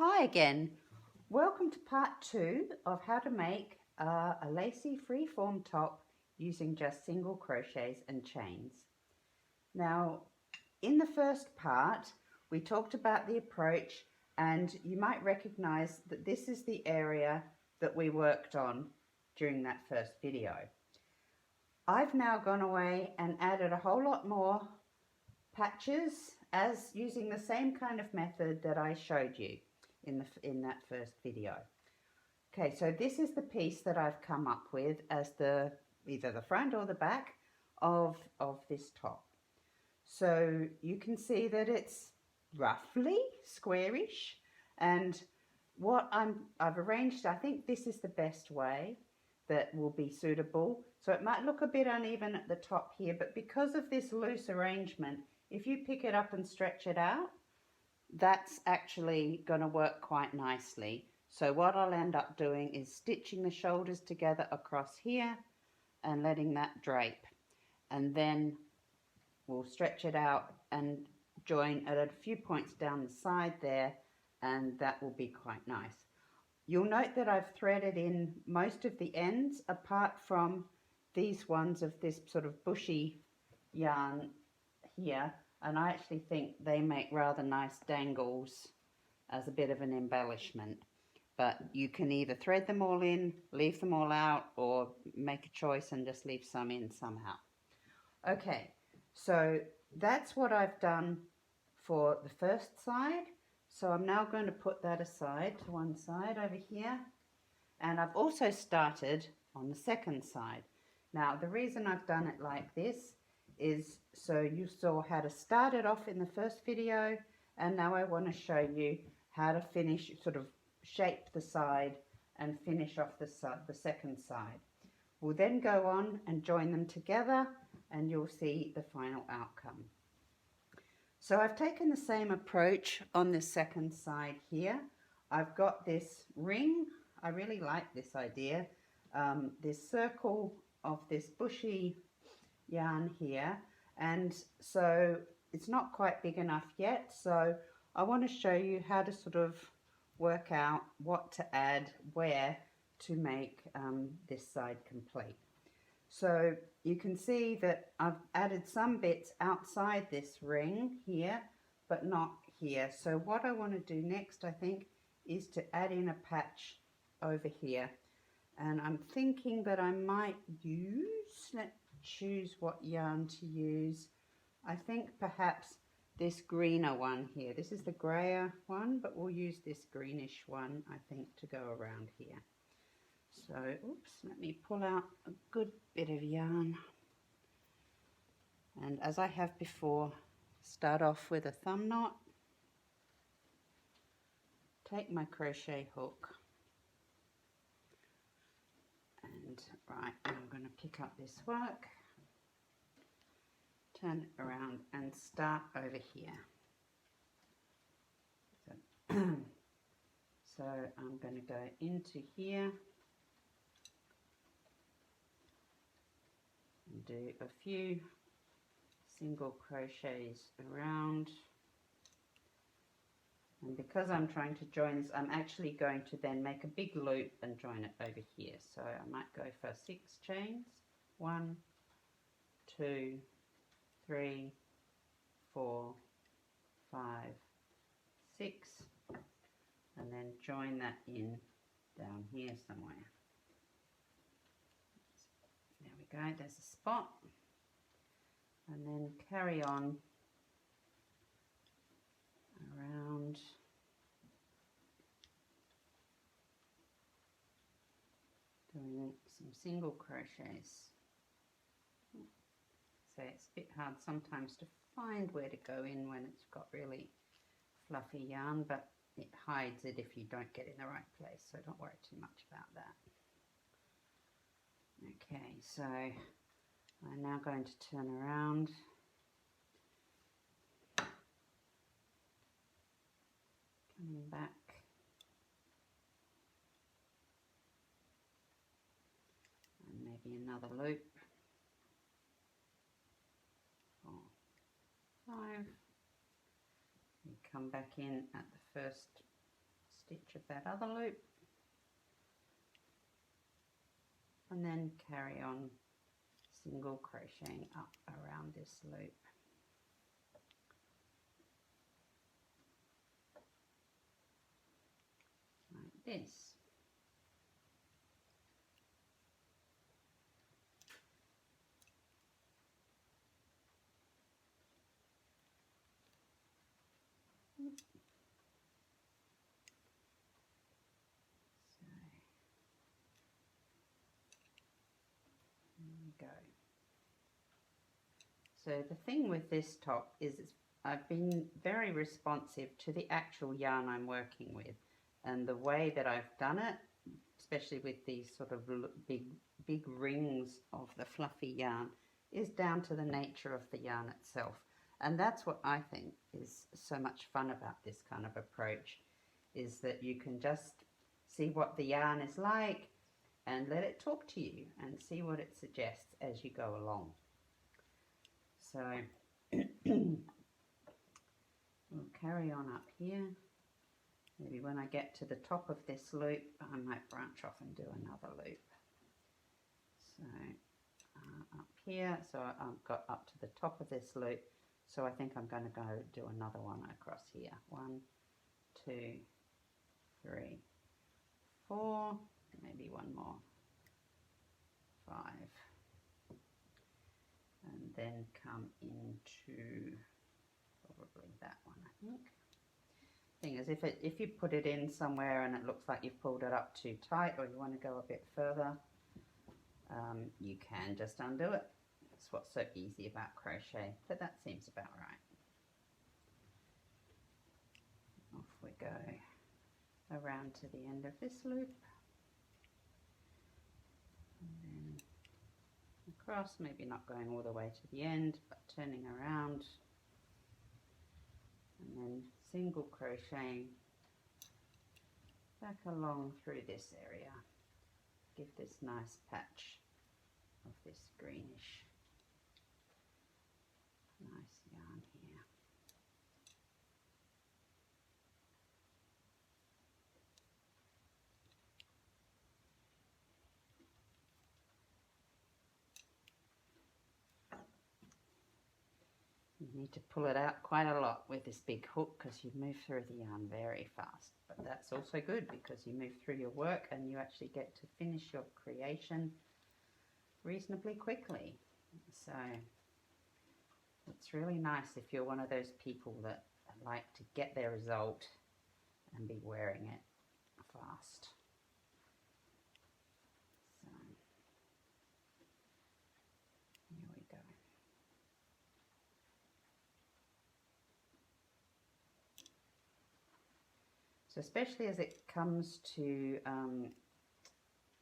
Hi again. Welcome to part 2 of how to make a lacy freeform top using just single crochets and chains. Now, in the first part, we talked about the approach, and you might recognize that this is the area that we worked on during that first video. I've now gone away and added a whole lot more patches as using the same kind of method that I showed you in that first video. Okay, so this is the piece that I've come up with as either the front or the back of this top. So you can see that it's roughly squarish, and what I've arranged, I think this is the best way that will be suitable. So it might look a bit uneven at the top here, but because of this loose arrangement, if you pick it up and stretch it out, that's actually going to work quite nicely. So what I'll end up doing is stitching the shoulders together across here and letting that drape, and then we'll stretch it out and join at a few points down the side there, and that will be quite nice. You'll note that I've threaded in most of the ends apart from these ones of this sort of bushy yarn here, and I actually think they make rather nice dangles as a bit of an embellishment. But you can either thread them all in, leave them all out, or make a choice and just leave some in somehow. Okay, so that's what I've done for the first side. So I'm now going to put that aside to one side over here. And I've also started on the second side. Now, the reason I've done it like this is so you saw how to start it off in the first video, and now I want to show you how to finish, sort of shape the side and finish off the second side. We'll then go on and join them together, and you'll see the final outcome. So I've taken the same approach on the second side here. I've got this ring. I really like this idea. This circle of this bushy yarn here, and so it's not quite big enough yet, so I want to show you how to sort of work out what to add where to make this side complete. So you can see that I've added some bits outside this ring here, but not here. So what I want to do next, I think, is to add in a patch over here, and I'm thinking that I might use, let's choose what yarn to use. I think perhaps this greener one here. This is the grayer one, but we'll use this greenish one, I think, to go around here. So, oops, let me pull out a good bit of yarn. And as I have before, start off with a thumb knot, take my crochet hook, and right, I'm going to pick up this work, turn it around and start over here. So I'm going to go into here and do a few single crochets around, and because I'm trying to join this, I'm actually going to then make a big loop and join it over here. So I might go for 6 chains, 1, 2, 3, 4, 5, 6, and then join that in down here somewhere. There we go, there's a spot, and then carry on around doing some single crochets. So it's a bit hard sometimes to find where to go in when it's got really fluffy yarn, but it hides it if you don't get in the right place, so don't worry too much about that. Okay, so I'm now going to turn around, coming back, and maybe another loop, 4, 5, and come back in at the first stitch of that other loop, and then carry on single crocheting up around this loop. Like this. Go. So the thing with this top is I've been very responsive to the actual yarn I'm working with, and the way that I've done it, especially with these sort of big rings of the fluffy yarn, is down to the nature of the yarn itself. And that's what I think is so much fun about this kind of approach, is that you can just see what the yarn is like and let it talk to you and see what it suggests as you go along. So we'll carry on up here. Maybe when I get to the top of this loop, I might branch off and do another loop. So up here, so I've got up to the top of this loop. So I think I'm going to go do another one across here. 1, 2, 3, 4, maybe one more, 5, and then come into probably that one, I think. Thing is, if you put it in somewhere and it looks like you've pulled it up too tight, or you want to go a bit further, you can just undo it. That's what's so easy about crochet, but that seems about right. Off we go around to the end of this loop, and then across, maybe not going all the way to the end, but turning around, and then single crocheting back along through this area. Give this nice patch of this greenish nice yarn here. You need to pull it out quite a lot with this big hook because you move through the yarn very fast. But that's also good because you move through your work and you actually get to finish your creation reasonably quickly. So it's really nice if you're one of those people that like to get their result and be wearing it fast. So here we go. So especially as it comes to,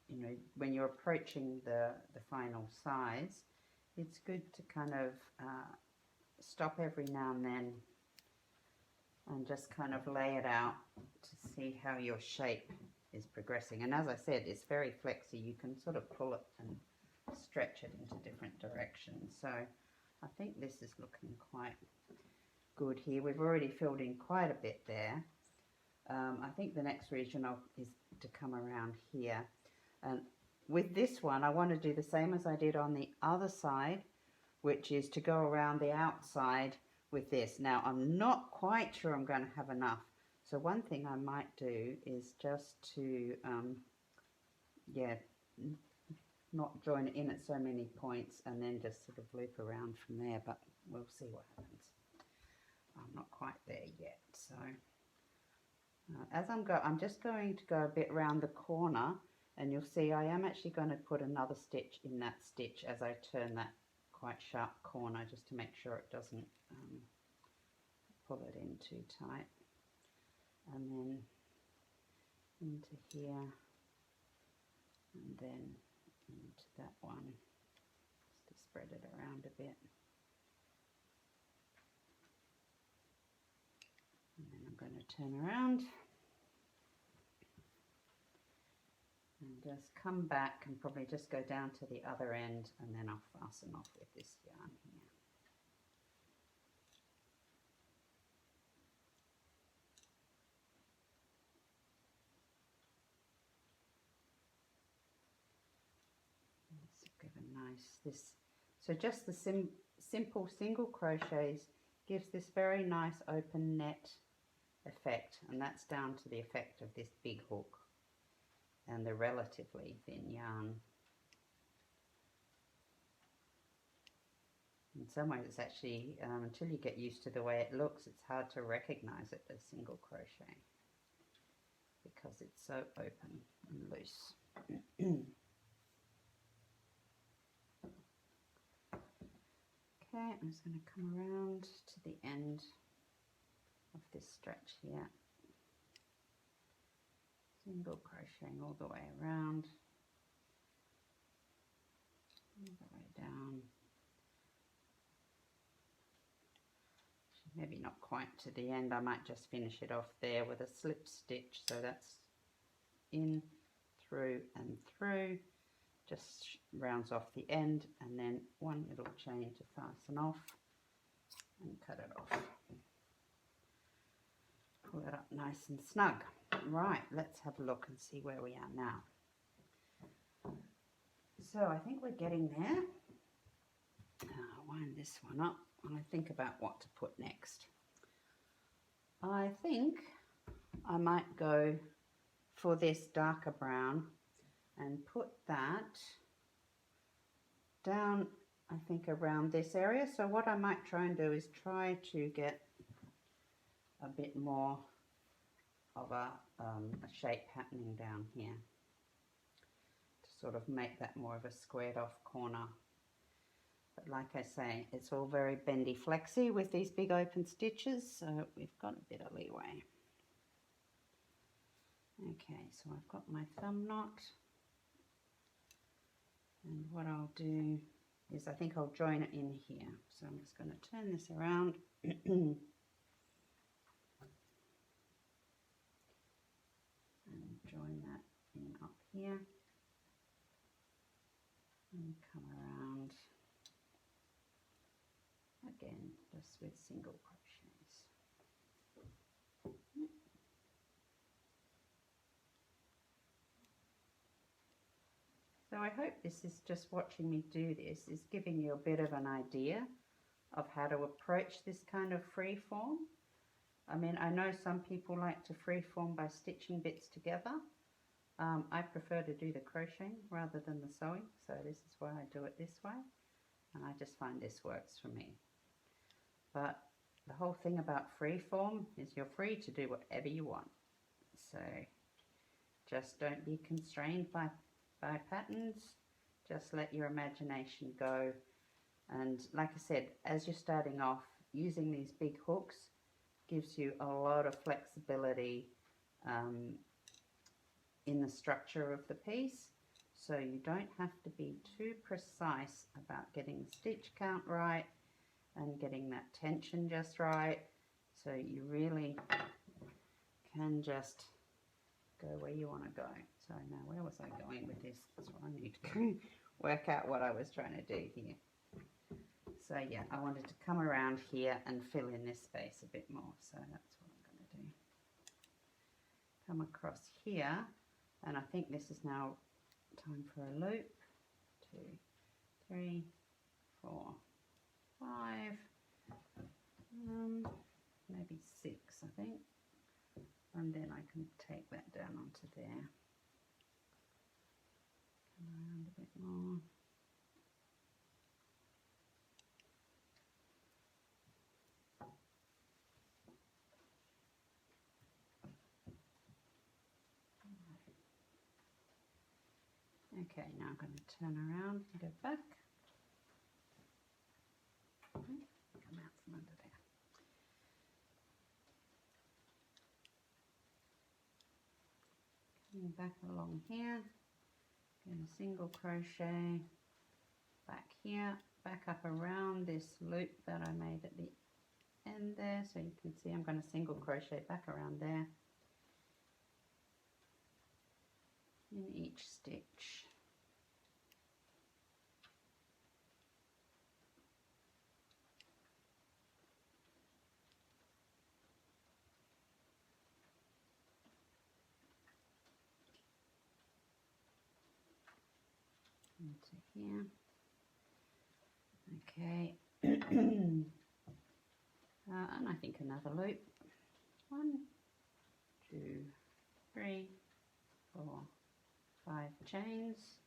you know, when you're approaching the final size, it's good to kind of stop every now and then and just kind of lay it out to see how your shape is progressing. And as I said, it's very flexy. You can sort of pull it and stretch it into different directions. So I think this is looking quite good here. We've already filled in quite a bit there. I think the next region is to come around here. And with this one, I want to do the same as I did on the other side, which is to go around the outside with this. Now, I'm not quite sure I'm going to have enough. So one thing I might do is just to, yeah, not join it in at so many points and then just sort of loop around from there, but we'll see what happens. I'm not quite there yet, so as I'm just going to go a bit around the corner, and you'll see I am actually going to put another stitch in that stitch as I turn that quite sharp corner, just to make sure it doesn't pull it in too tight. And then into here, and then into that one, just to spread it around a bit. And then I'm going to turn around and just come back and probably just go down to the other end, and then I'll fasten off with this yarn here. nice. So just the simple single crochets gives this very nice open net effect, and that's down to the effect of this big hook and the relatively thin yarn. In some ways it's actually, until you get used to the way it looks, it's hard to recognize it as single crochet because it's so open and loose. Okay, I'm just going to come around to the end of this stretch here. Single crocheting all the way around, all the way down. Maybe not quite to the end, I might just finish it off there with a slip stitch, so that's in, through and through, just rounds off the end, and then one little chain to fasten off and cut it off. Pull it up nice and snug. Right, let's have a look and see where we are now. So I think we're getting there. I'll wind this one up and I think about what to put next. I think I might go for this darker brown and put that down, I think, around this area. So what I might try and do is try to get a bit more of a shape happening down here to sort of make that more of a squared off corner. But like I say, it's all very bendy flexy with these big open stitches, so we've got a bit of leeway. Okay, so I've got my thumb knot, and what I'll do is I think I'll join it in here. So I'm just going to turn this around and join that in up here and come around again just with single crochets. So I hope this is just watching me do this is giving you a bit of an idea of how to approach this kind of free form. I mean, I know some people like to free form by stitching bits together. I prefer to do the crocheting rather than the sewing, so this is why I do it this way, and I just find this works for me. But the whole thing about free form is you're free to do whatever you want, so just don't be constrained by patterns, just let your imagination go. And like I said, as you're starting off, using these big hooks gives you a lot of flexibility in the structure of the piece, so you don't have to be too precise about getting the stitch count right and getting that tension just right, so you really can just go where you want to go. So now, where was I going with this? That's what I need to work out what I was trying to do here. So yeah, I wanted to come around here and fill in this space a bit more, so that's what I'm going to do. Come across here, and I think this is now time for a loop. 2, 3, 4, 5, maybe 6, I think, and then I can take that down onto there. Come around a bit more. Okay, now I'm going to turn around and go back. Okay, come out from under there. Coming back along here, doing a single crochet back here, back up around this loop that I made at the end there. So you can see I'm going to single crochet back around there in each stitch. Into here. Okay. And I think another loop. 1, 2, 3, 4, 5 chains.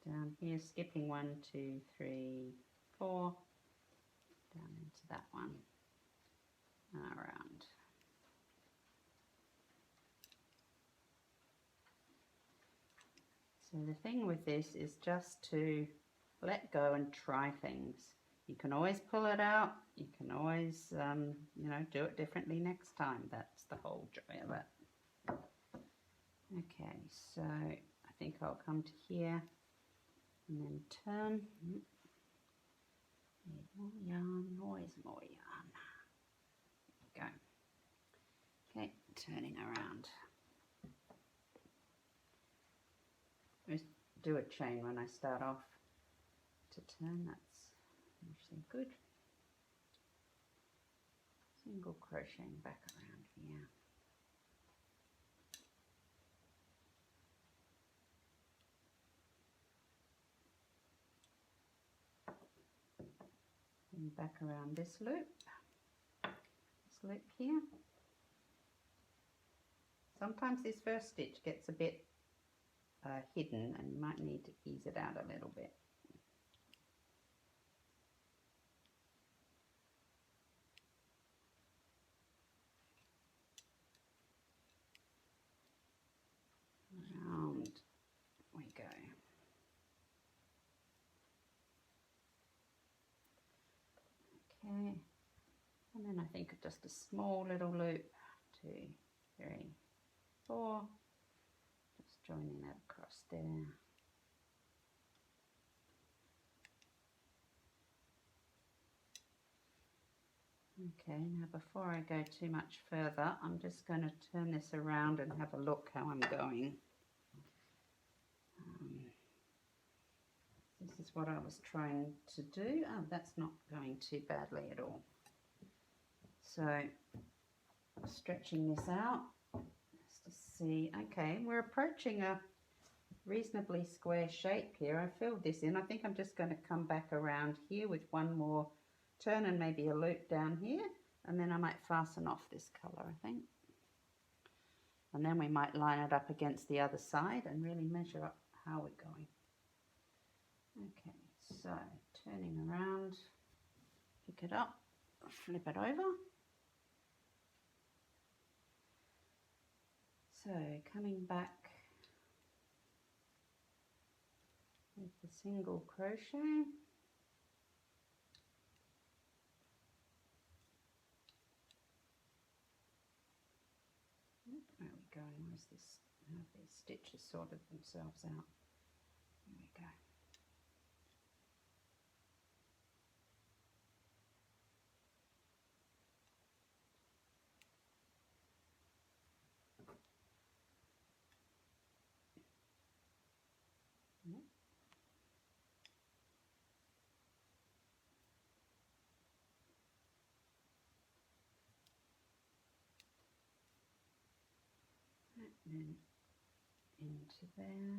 Down here, skipping 1, 2, 3, 4. Down into that one. And around. So the thing with this is just to let go and try things. You can always pull it out. You can always, you know, do it differently next time. That's the whole joy of it. Okay, so I think I'll come to here and then turn. Need more yarn, always more yarn. Go. Okay, turning around. Just do a chain when I start off to turn. That's usually good. Single crocheting back around here. And back around this loop here. Sometimes this first stitch gets a bit hidden and you might need to ease it out a little bit. Around we go. Okay, and then I think just a small little loop, 2, 3, 4, just joining that across there. Okay, now before I go too much further, I'm just going to turn this around and have a look how I'm going. This is what I was trying to do. Oh, that's not going too badly at all. So, stretching this out, just to see. Okay, we're approaching a reasonably square shape here. I filled this in. I think I'm just going to come back around here with one more turn and maybe a loop down here, and then I might fasten off this colour, I think. And then we might line it up against the other side and really measure up how we're going. Okay, so turning around, pick it up, flip it over. So coming back with the single crochet. Where are we going? Where's this? How have these stitches sorted themselves out? Here we go. And then into there.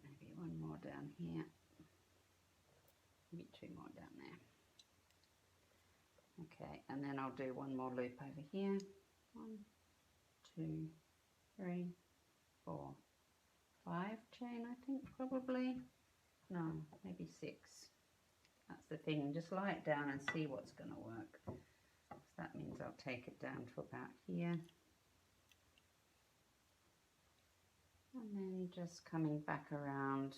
Maybe one more down here. Maybe 2 more down there. Okay, and then I'll do one more loop over here. 1, 2, 3, 4, 5 chain, I think, probably. No, maybe 6. That's the thing, just lie it down and see what's going to work. So that means I'll take it down to about here. And then just coming back around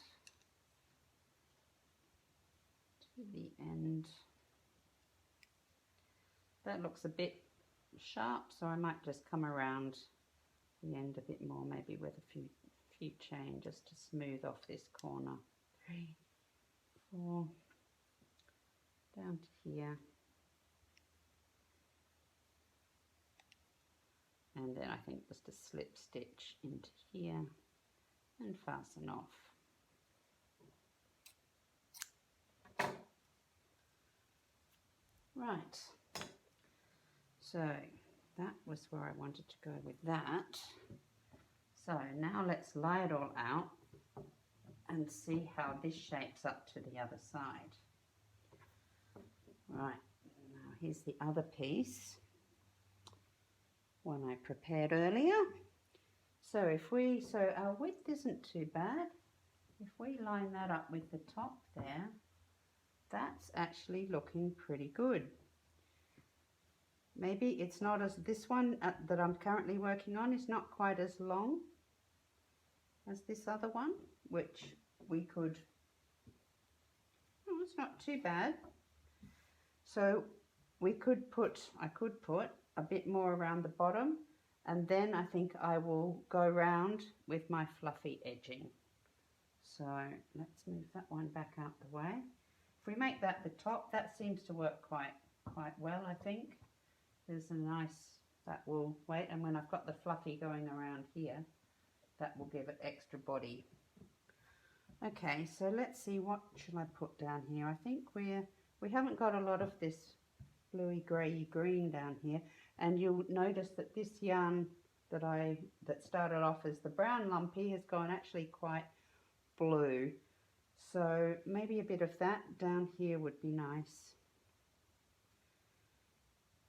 to the end. That looks a bit sharp, so I might just come around the end a bit more, maybe with a few chain, just to smooth off this corner. 3, 4, down to here. And then I think just a slip stitch into here and fasten off. Right, so that was where I wanted to go with that. So now let's lie it all out and see how this shapes up to the other side. Right, now here's the other piece, one I prepared earlier. So our width isn't too bad. If we line that up with the top there, that's actually looking pretty good. Maybe it's not as, this one that I'm currently working on is not quite as long as this other one, which we could, oh, it's not too bad. So we could I could put a bit more around the bottom, and then I think I will go round with my fluffy edging. So let's move that one back out the way. If we make that the top, that seems to work quite well, I think. There's a nice, that will wait, and when I've got the fluffy going around here, that will give it extra body. Okay, so let's see, what should I put down here? I think we haven't got a lot of this bluey grey green down here, and you'll notice that this yarn that started off as the brown lumpy has gone actually quite blue. So maybe a bit of that down here would be nice.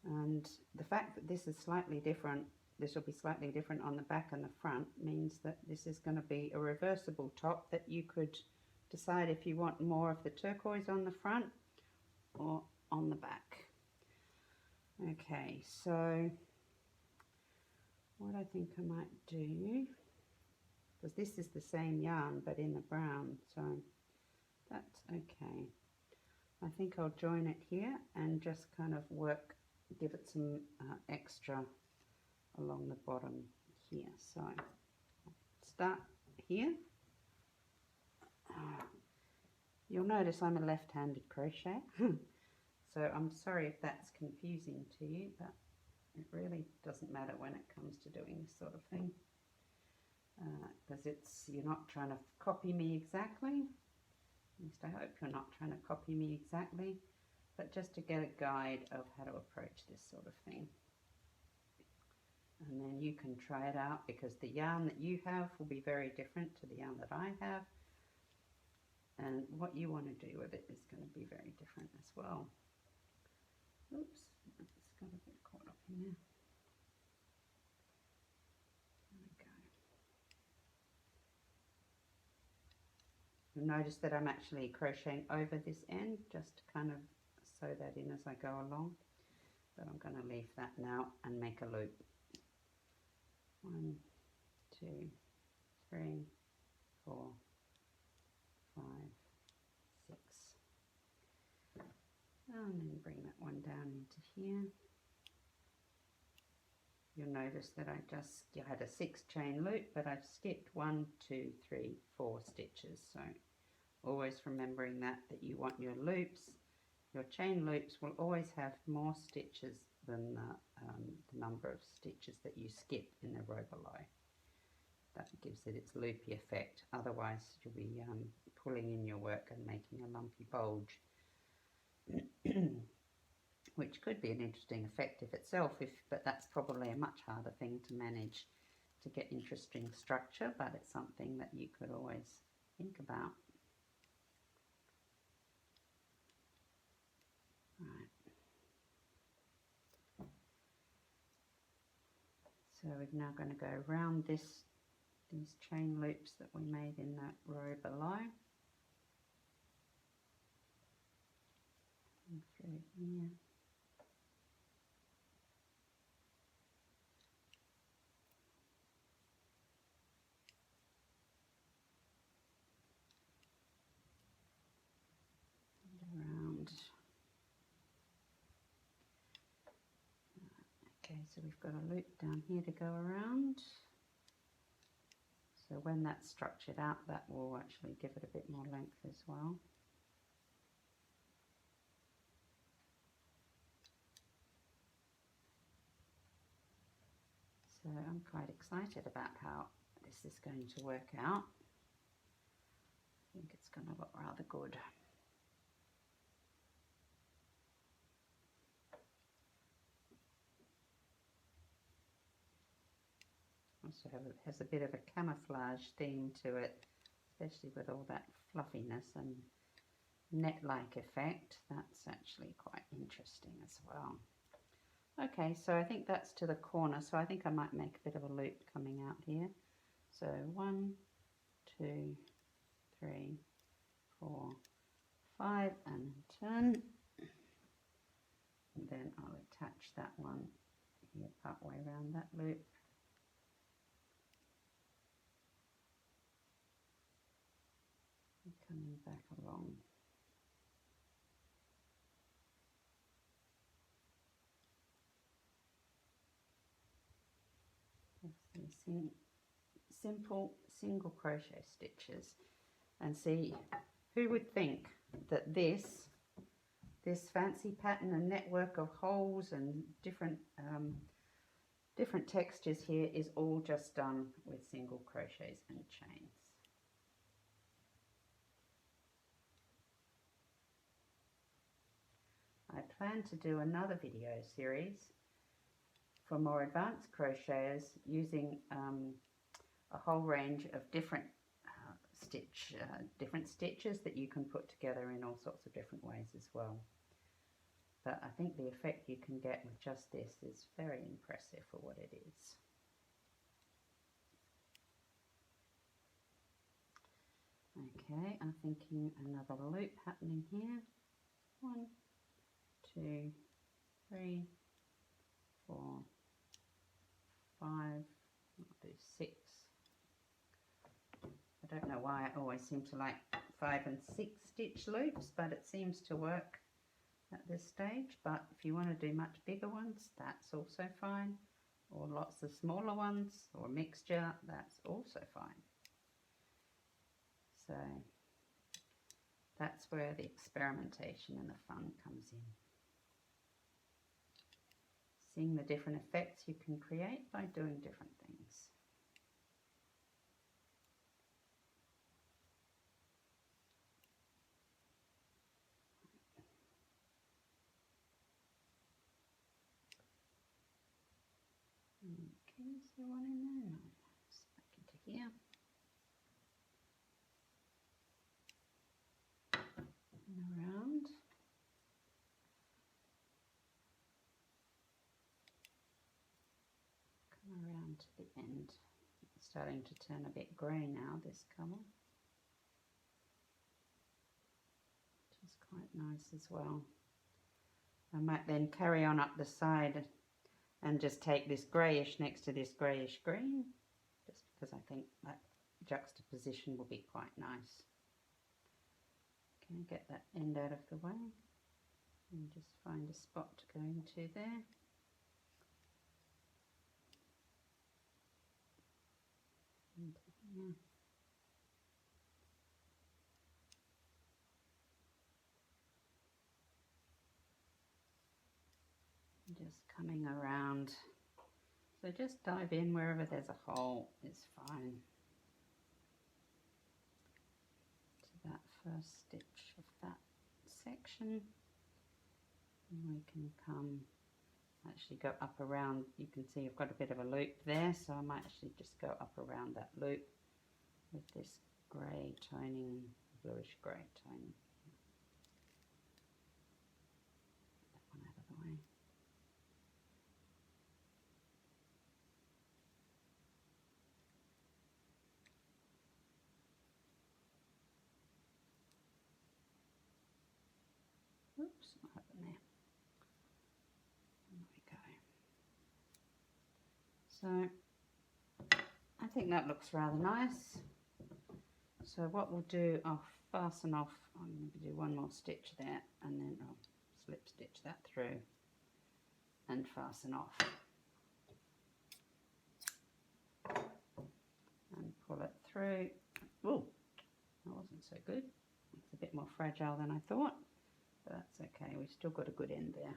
And the fact that this is slightly different, this will be slightly different on the back and the front, means that this is going to be a reversible top that you could decide if you want more of the turquoise on the front or on the back. Okay, so what I think I might do, because this is the same yarn but in the brown, so that's okay. I think I'll join it here and just kind of give it some extra along the bottom here. So start here. You'll notice I'm a left-handed crochet, so I'm sorry if that's confusing to you, but it really doesn't matter when it comes to doing this sort of thing, because you're not trying to copy me exactly. At least I hope you're not trying to copy me exactly, but just to get a guide of how to approach this sort of thing. And then you can try it out, because the yarn that you have will be very different to the yarn that I have, and what you want to do with it is going to be very different as well. Oops, it's got a bit caught up in there. There we go. You'll notice that I'm actually crocheting over this end just to kind of sew that in as I go along, but I'm going to leave that now and make a loop. 1, 2, 3, 4, 5, 6, and then bring that one down into here. You'll notice that I had a 6 chain loop, but I've skipped 1, 2, 3, 4 stitches. So always remembering that you want your loops, your chain loops will always have more stitches than the number of stitches that you skip in the row below. That gives it its loopy effect. Otherwise you'll be pulling in your work and making a lumpy bulge, which could be an interesting effect if itself, but that's probably a much harder thing to manage to get interesting structure, but it's something that you could always think about. Right. So we're now going to go around these chain loops that we made in that row below. And through here. Around. Okay, so we've got a loop down here to go around. So when that's structured out, that will actually give it a bit more length as well. So I'm quite excited about how this is going to work out. I think it's going to look rather good. Also has a bit of a camouflage theme to it, especially with all that fluffiness and net-like effect. That's actually quite interesting as well. Okay, so I think that's to the corner, so I think I might make a bit of a loop coming out here. So 1, 2, 3, 4, 5, and turn. And then I'll attach that one here part way around that loop. And coming back along. These simple single crochet stitches, and see, who would think that this fancy pattern and network of holes and different textures here is all just done with single crochets and chains. I plan to do another video series for more advanced crocheters using a whole range of different stitches that you can put together in all sorts of different ways as well. But I think the effect you can get with just this is very impressive for what it is. Okay, I'm thinking another loop happening here. 1, 2, 3, 4, 5, I'll do 6. I don't know why I always seem to like 5 and 6 stitch loops, but it seems to work at this stage. But if you want to do much bigger ones, that's also fine, or lots of smaller ones, or a mixture, that's also fine. So that's where the experimentation and the fun comes in. Seeing the different effects you can create by doing different things. Okay, is there one in there? No, it's back into here. And around. Come around to the end. It's starting to turn a bit grey now, this colour. Which is quite nice as well. I might then carry on up the side and just take this greyish next to this greyish green, just because I think that juxtaposition will be quite nice. Okay, get that end out of the way and just find a spot to go into there. Into here. Just coming around, so just dive in wherever there's a hole is fine. To that first stitch of that section, and we can actually go up around. You can see I've got a bit of a loop there, so I might actually just go up around that loop with this grey toning, bluish grey toning. That one out of the way. Oops, what happened there? There we go. So I think that looks rather nice. So what we'll do, I'll fasten off, I'm going to do one more stitch there, and then I'll slip stitch that through and fasten off. And pull it through. Oh, that wasn't so good. It's a bit more fragile than I thought. But that's okay, we've still got a good end there.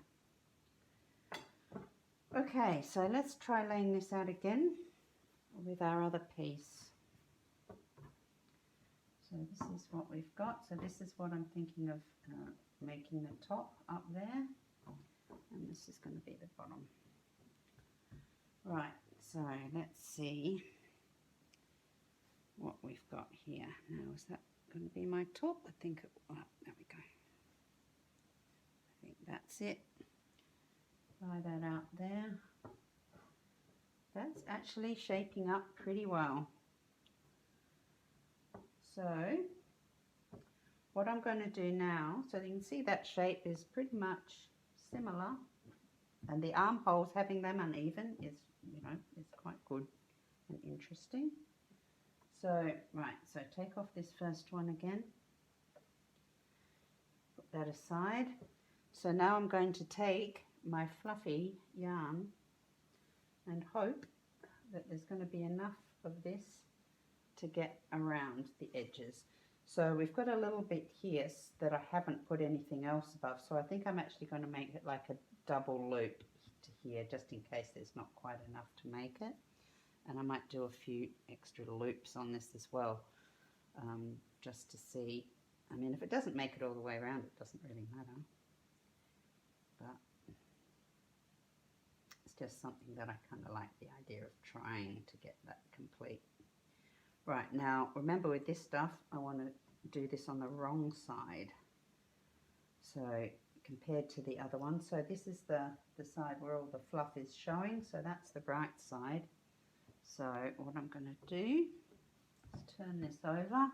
Okay, so let's try laying this out again with our other piece. So this is what we've got. So this is what I'm thinking of making the top up there. And this is going to be the bottom. Right, so let's see. what we've got here. Now, is that going to be my top? I think it, oh, there we go. I think that's it. Try that out there. That's actually shaping up pretty well. So what I'm going to do now, so you can see that shape is pretty much similar, and the armholes, having them uneven is, you know, is quite good and interesting. So right, so take off this first one again, put that aside. So now I'm going to take my fluffy yarn and hope that there's going to be enough of this to get around the edges. So we've got a little bit here that I haven't put anything else above, so I think I'm actually going to make it like a double loop to here, just in case there's not quite enough to make it. And I might do a few extra loops on this as well, just to see. I mean, if it doesn't make it all the way around, it doesn't really matter, but it's just something that I kind of like the idea of trying to get that complete. Right, now remember with this stuff, I want to do this on the wrong side, so compared to the other one. So this is the side where all the fluff is showing, so that's the bright side. So what I'm going to do is turn this over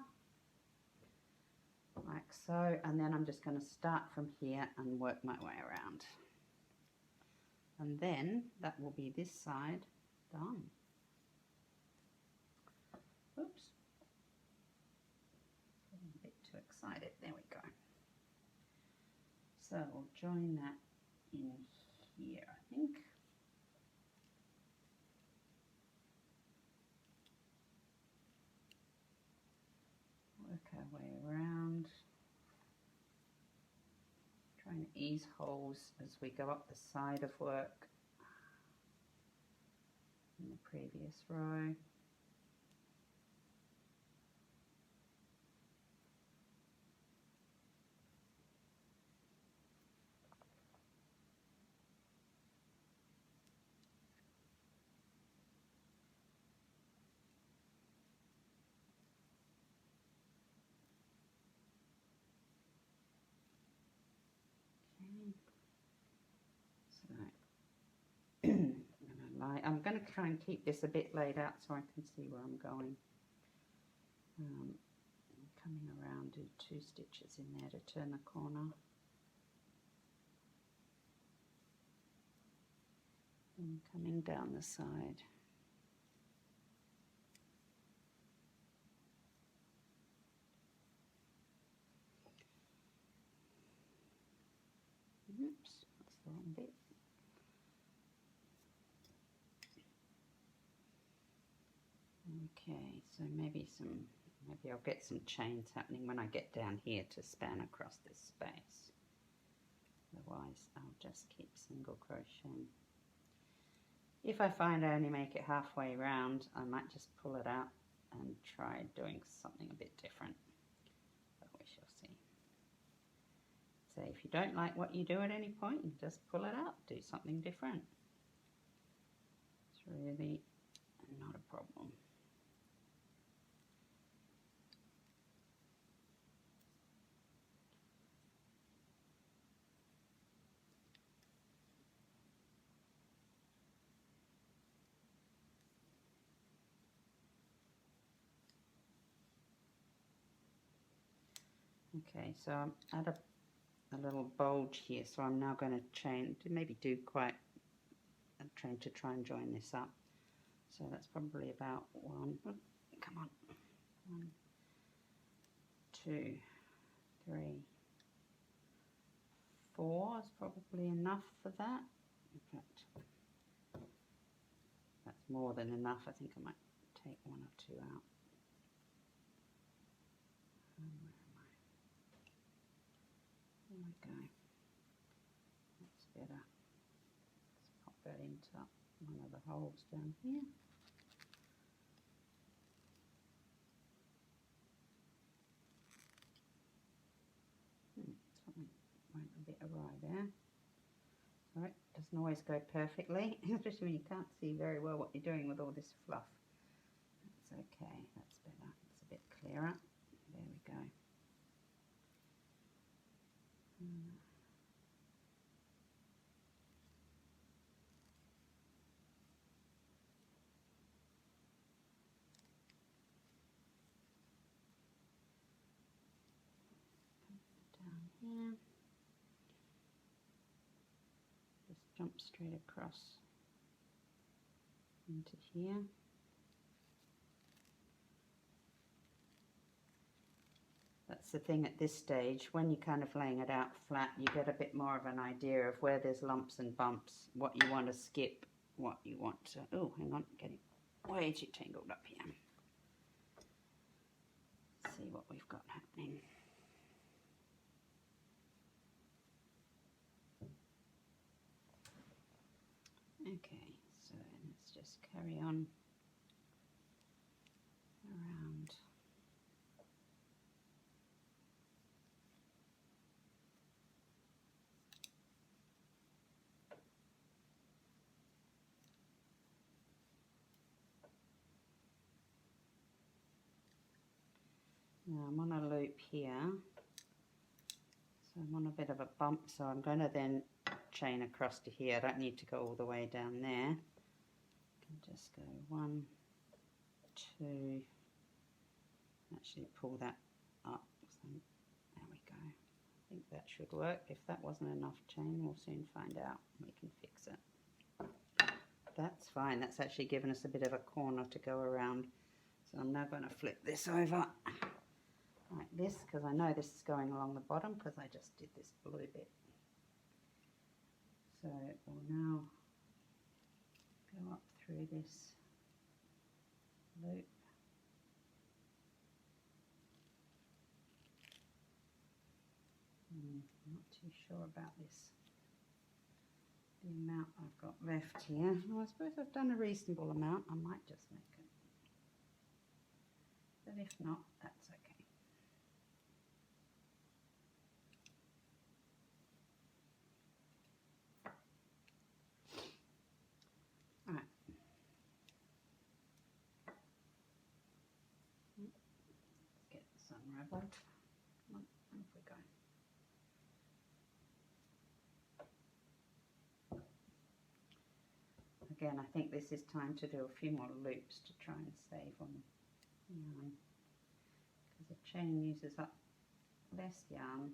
like so, and then I'm just going to start from here and work my way around, and then that will be this side done. Oops, getting a bit too excited. There we go. So we'll join that in here, I think. Work our way around. Trying to ease holes as we go up the side of work in the previous row. I'm going to try and keep this a bit laid out so I can see where I'm going. I'm coming around, do 2 stitches in there to turn the corner. And coming down the side. Oops, that's the wrong bit. Okay, so maybe I'll get some chains happening when I get down here to span across this space. Otherwise, I'll just keep single crocheting. If I find I only make it halfway round, I might just pull it out and try doing something a bit different. But we shall see. So if you don't like what you do at any point, you just pull it out, do something different. It's really not a problem. Okay, so I'm at a little bulge here, so I'm now going to chain, maybe do quite a train to try and join this up. So that's probably about 1, oh, come on, 1, 2, 3, 4 is probably enough for that. In fact, that's more than enough. I think I might take 1 or 2 out. There we go. That's better. Let's pop that into one of the holes down here. Something went a bit awry there. Alright, doesn't always go perfectly, especially when you can't see very well what you're doing with all this fluff. That's okay, that's better. clearer. There we go. Down here. Just jump straight across into here. That's the thing at this stage, when you're kind of laying it out flat, you get a bit more of an idea of where there's lumps and bumps, what you want to skip, what you want to... Oh, hang on, getting way too tangled up here. Let's see what we've got happening. Okay, so let's just carry on around. Now I'm on a loop here, so I'm on a bit of a bump, so I'm going to then chain across to here. I don't need to go all the way down there. I can just go 1, 2, actually pull that up. So there we go. I think that should work. If that wasn't enough chain, we'll soon find out. We can fix it. That's fine. That's actually given us a bit of a corner to go around. So I'm now going to flip this over like this, because I know this is going along the bottom because I just did this blue bit. So we'll now go up through this loop. I'm not too sure about this, the amount I've got left here. Well, I suppose I've done a reasonable amount. I might just make it, but if not, that's okay. Alright. Let's get this unraveled. Come on, off we go. Again, I think this is time to do a few more loops to try and save on yarn, because a chain uses up less yarn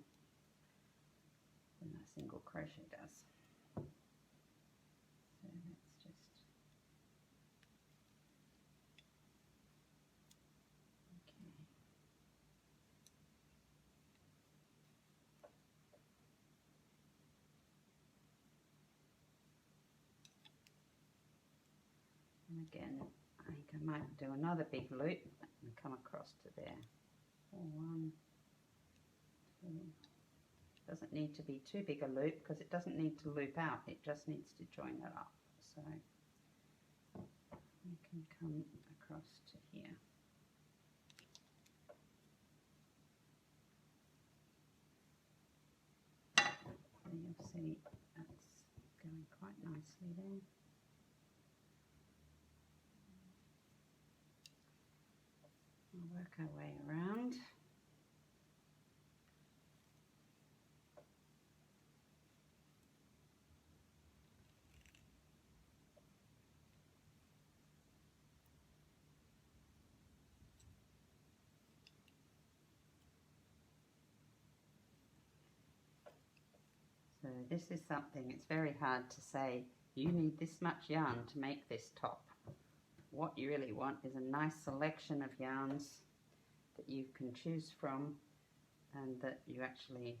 than a single crochet does. So let's just and again, I think I might do another big loop and come across to there. 1, 2. Doesn't need to be too big a loop because it doesn't need to loop out, it just needs to join it up. So we can come across to here. So you'll see that's going quite nicely there. We'll work our way around. So this is something, it's very hard to say, you need this much yarn to make this top. What you really want is a nice selection of yarns that you can choose from and that you actually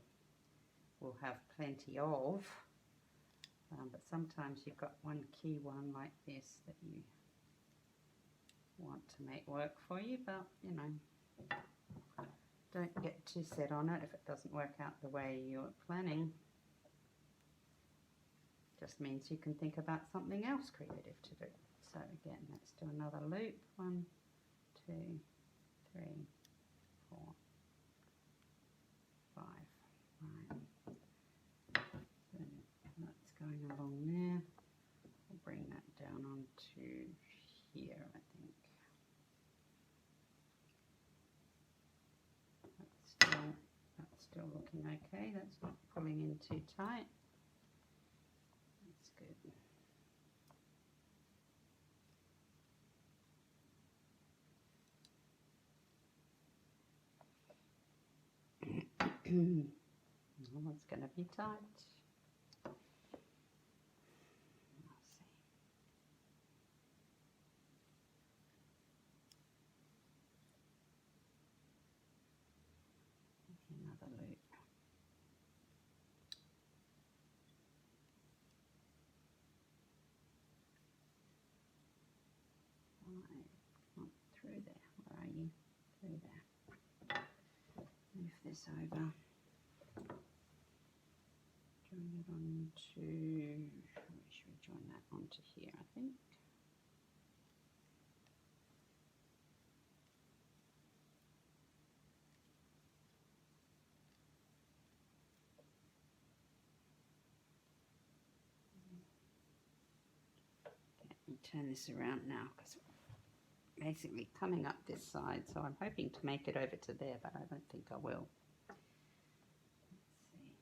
will have plenty of. But sometimes you've got one key one like this that you want to make work for you, but you know, don't get too set on it if it doesn't work out the way you're planning. Just means you can think about something else creative to do. So again, let's do another loop. 1, 2, 3, 4, 5. Right. So that's going along there. We'll bring that down onto here, I think. looking okay. That's not pulling in too tight. That's good. Oh, it's going to be tight. Another loop. Right, through there. Where are you? Through there. Move this over. Join it onto. Should we join that onto here? I think. Let me turn this around now because basically coming up this side, so I'm hoping to make it over to there, but I don't think I will. Let's see.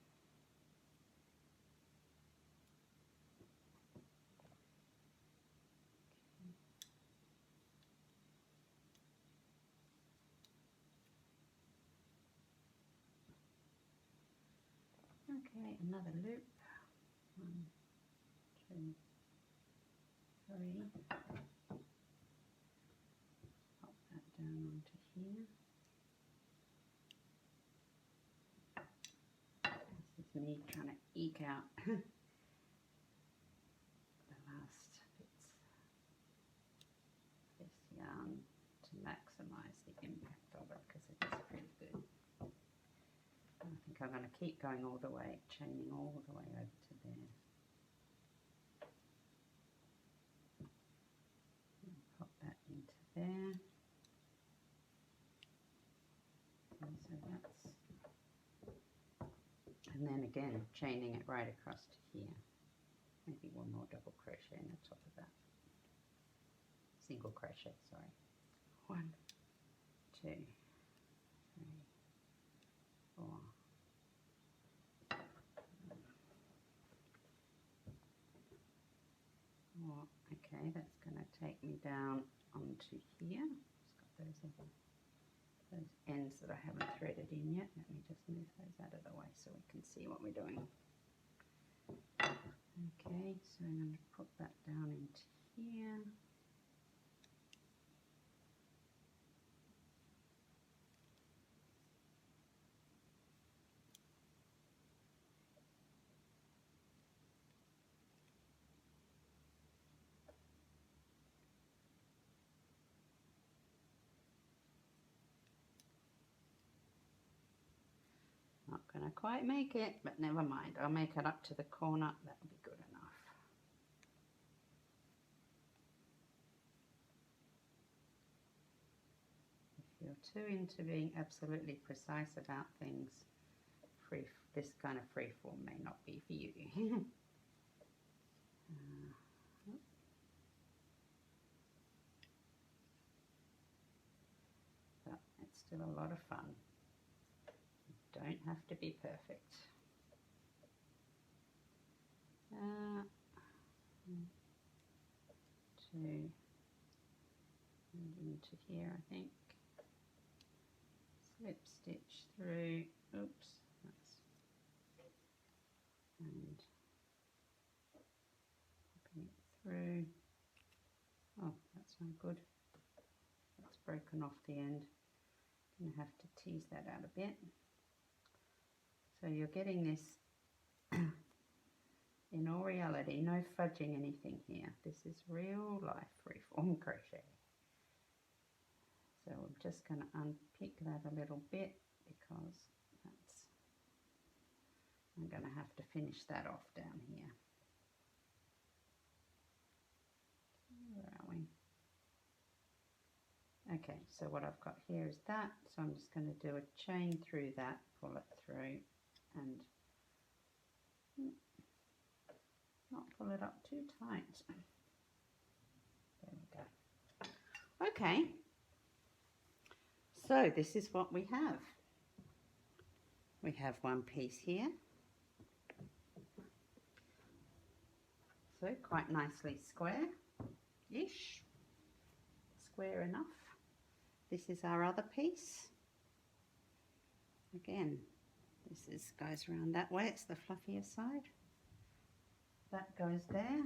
Okay, another loop. 1, 2, 3. Pop that down onto here. This is me trying to eke out the last bits of this yarn to maximise the impact of it because it is pretty good. I think I'm going to keep going all the way, chaining all the way over to there. And pop that into there. And so that's, and then again chaining it right across to here. Maybe one more double crochet in the top of that. Single crochet, sorry. 1, 2, 3, 4. Oh, okay, that's going to take me down onto here. It's got those ends that I haven't threaded in yet. Let me just move those out of the way so we can see what we're doing. Okay, so I'm going to put that down into here. Not going to quite make it, but never mind. I'll make it up to the corner. That'll be good enough. If you're too into being absolutely precise about things, this kind of freeform may not be for you. But it's still a lot of fun. Don't have to be perfect. 2 and into here, I think. Slip stitch through. Oops, that's, and popping it through. Oh, that's no good. That's broken off the end. Gonna have to tease that out a bit. So you're getting this in all reality, no fudging anything here. This is real life freeform crochet. So I'm just going to unpick that a little bit because I'm going to have to finish that off down here. Where are we? Okay, so what I've got here is that. So I'm just going to do a chain through that, pull it through, and not pull it up too tight. There we go. Okay, so this is what we have. We have one piece here, so quite nicely square-ish, square enough. This is our other piece. Again, this goes around that way, it's the fluffier side. That goes there.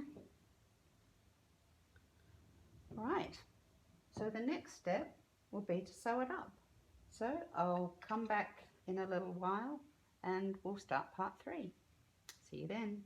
Right, so the next step will be to sew it up. So I'll come back in a little while and we'll start part 3. See you then.